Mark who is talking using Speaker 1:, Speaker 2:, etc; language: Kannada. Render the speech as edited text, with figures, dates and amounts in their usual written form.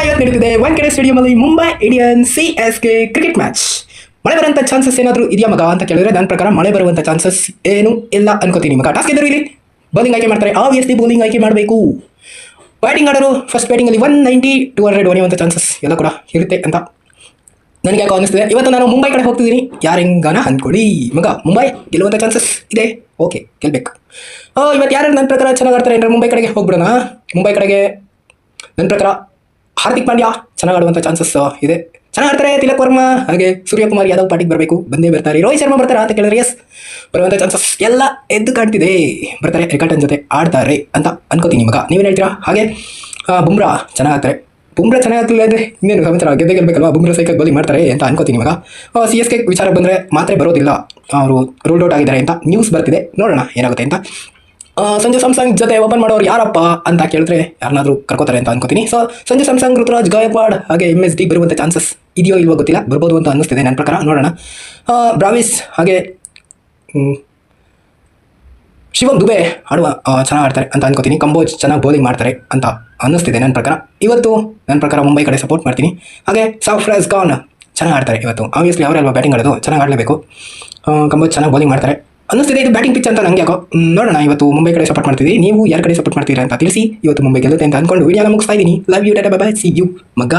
Speaker 1: ಇವತ್ತು ನಡೀತಿದೆ ವಾಂಖೇಡೆ ಸ್ಟೇಡಿಯಂ ಅಲ್ಲಿ Mumbai Indians CSK cricket match. ಮಳೆ ಬರುವಂತ ಚಾನ್ಸಸ್ ಏನಾದರೂ ಇದೆಯಾ ಮಗ ಅಂತ ಕೇಳಿದ್ರೆ ನನ್ನ ಪ್ರಕಾರ ಮಳೆ ಬರುವಂತ ಚಾನ್ಸಸ್ ಏನು ಇಲ್ಲ ಅನ್ಕೋತೀನಿ ಮಗ. ಟಾಸ್ಕ್ ಇದ್ದರು ಇಲ್ಲಿ ಬೌಲಿಂಗ್ ಆಯ್ಕೆ ಮಾಡ್ತಾರೆ, ಆಬ್ವಿಯಸ್ಲಿ ಬೌಲಿಂಗ್ ಆಯ್ಕೆ ಮಾಡಬೇಕು. ಬ್ಯಾಟಿಂಗ್ ಆಡೋರು ಫಸ್ಟ್ ಬ್ಯಾಟಿಂಗ್ ಅಲ್ಲಿ 190 200 ಹೊಡೆಯುವಂಥ ಚಾನ್ಸಸ್ ಎಲ್ಲ ಕೂಡ ಇರುತ್ತೆ ಅಂತ ನನಗೆ ಯಾಕೋ ಅನಿಸ್ತಿದೆ. ಇವತ್ತು ನಾನು ಮುಂಬೈ ಕಡೆ ಹೋಗ್ತಿದ್ದೀನಿ, ಯಾರು ಹೆಂಗಾನ ಅಂದ್ಕೊಳ್ಳಿ ಮಗ, ಮುಂಬೈ ಗೆಲ್ಲುವಂಥ ಚಾನ್ಸಸ್ ಇದೆ. ಓಕೆ, ಗೆಲ್ಬೇಕು. ಇವತ್ತು ಯಾರು ನನ್ನ ಪ್ರಕಾರ ಚೆನ್ನಾಗಿ ಆಡ್ತಾರೆ ಅಂದರೆ ಮುಂಬೈ ಕಡೆಗೆ ಹೋಗ್ಬಿಡೋಣ. ಮುಂಬೈ ಕಡೆಗೆ ನನ್ನ ಪ್ರಕಾರ ಹಾರ್ದಿಕ್ ಪಾಂಡ್ಯ ಚೆನ್ನಾಗಿ ಆಡುವಂಥ ಚಾನ್ಸಸ್ ಇದೆ. ಚೆನ್ನಾಗಿ ಆಡ್ತಾರೆ. ತಿಲಕ್ ವರ್ಮಾ ಹಾಗೆ ಸೂರ್ಯಕುಮಾರ್ ಯಾದವ್ ಪಾರ್ಟಿಗೆ ಬರಬೇಕು, ಬಂದೇ ಬರ್ತಾರೆ. ರೋಹಿತ್ ಶರ್ಮಾ ಬರ್ತಾರೆ ಅಂತ ಕೇಳಿದ್ರೆ ಎಸ್, ಬರುವಂಥ ಚಾನ್ಸಸ್ ಎಲ್ಲ ಎದ್ದು ಕಾಣ್ತಿದೆ. ಬರ್ತಾರೆ, ರಿಕಾರ್ಟನ್ ಜೊತೆ ಆಡ್ತಾರೆ ಅಂತ ಅನ್ಕೋತೀನಿ ಮಗ. ನೀವೇನು ಹೇಳ್ತೀರಾ? ಹಾಗೆ ಬುಮ್ರಾ ಚೆನ್ನಾಗಿ ಆಡ್ತಾರೆ. ಬುಮ್ರಾ ಚೆನ್ನಾಗಿ ಆಗ್ತಿಲ್ಲ ಅಂದರೆ ಇನ್ನೇನು ಸಮಾಚಾರ, ಗೆದ್ದೇ ಗೆಲ್ಬೇಕಲ್ವಾ. ಬುಮ್ರಾ ಸೈಕಲ್ ಬೌಲಿಂಗ್ ಮಾಡ್ತಾರೆ ಅಂತ ಅನ್ಕೋತೀನಿ ಮಗ. CSK ವಿಚಾರ ಬಂದರೆ ಮಾತ್ರ ಬರೋದಿಲ್ಲ, ಅವರು ರೂಲ್ಡ್ ಔಟ್ ಆಗಿದ್ದಾರೆ ಅಂತ ನ್ಯೂಸ್ ಬರ್ತಿದೆ. ನೋಡೋಣ ಏನಾಗುತ್ತೆ ಅಂತ. ಸಂಜು ಸ್ಯಾಮ್ಸಂಗ್ ಜೊತೆ ಓಪನ್ ಮಾಡೋರು ಯಾರಪ್ಪ ಅಂತ ಕೇಳಿದ್ರೆ ಯಾರನ್ನಾದರೂ ಕರ್ಕೋತಾರೆ ಅಂತ ಅನ್ಕೋತೀನಿ. ಸೊ ಸಂಜು ಸ್ಯಾಮ್ಸಂಗ್, ಋತುರಾಜ್ ಗಾಯಕ್ವಾಡ್ ಹಾಗೆ MSD ಬರುವಂಥ ಚಾನ್ಸಸ್ ಇದೆಯೋ ಇಲ್ವೋ ಗೊತ್ತಿಲ್ಲ, ಬರ್ಬೋದು ಅಂತ ಅನ್ನಿಸ್ತಿದೆ ನನ್ನ ಪ್ರಕಾರ. ನೋಡೋಣ. ಬ್ರಾವಿಸ್ ಹಾಗೆ ಶಿವಮ್ ದುಬೆ ಚೆನ್ನಾಗಿ ಆಡ್ತಾರೆ ಅಂತ ಅನ್ಕೋತೀನಿ. ಕಂಬೋಜ್ ಚೆನ್ನಾಗಿ ಬೌಲಿಂಗ್ ಮಾಡ್ತಾರೆ ಅಂತ ಅನ್ನಿಸ್ತಿದೆ ನನ್ನ ಪ್ರಕಾರ. ಇವತ್ತು ನನ್ನ ಪ್ರಕಾರ ಮುಂಬೈ ಕಡೆ ಸಪೋರ್ಟ್ ಮಾಡ್ತೀನಿ. ಹಾಗೆ ಸರ್ಫರಾಜ್ ಖಾನ್ ಚೆನ್ನಾಗಿ ಆಡ್ತಾರೆ ಇವತ್ತು. ಆಬ್ವಿಯಸ್ಲಿ ಅವರೇ ಅಲ್ವಾ ಬ್ಯಾಟಿಂಗ್ ಆಡೋದು, ಚೆನ್ನಾಗಿ ಆಡಲೇಬೇಕು. ಕಂಬೋಜ್ ಚೆನ್ನಾಗಿ ಬೌಲಿಂಗ್ ಮಾಡ್ತಾರೆ ಅನ್ನಿಸ್ತಿದೆ. ಇದು ಬ್ಯಾಟಿಂಗ್ ಪಿಚ್ ಅಂತ ನಂಗೆ ಯಾಕೋ. ನೋಡೋಣ, ಇವತ್ತು ಮುಂಬೈ ಕಡೆ ಸಪೋರ್ಟ್ ಮಾಡ್ತಿದ್ದೀವಿ. ನೀವು ಯಾರ ಕಡೆ ಸಪೋರ್ಟ್ ಮಾಡ್ತೀರಾ ಅಂತ ತಿಳಿಸಿ. ಇವತ್ತು ಮುಂಬೈ ಗೆಲ್ಲುತ್ತೆ ಅಂತ ಅಂದ್ಕೊಂಡು ವಿಡಿಯೋನ ಮುಗಿಸ್ತಾ ಇದ್ದೀನಿ. Love you, tata bye bye, see you ಮಗ.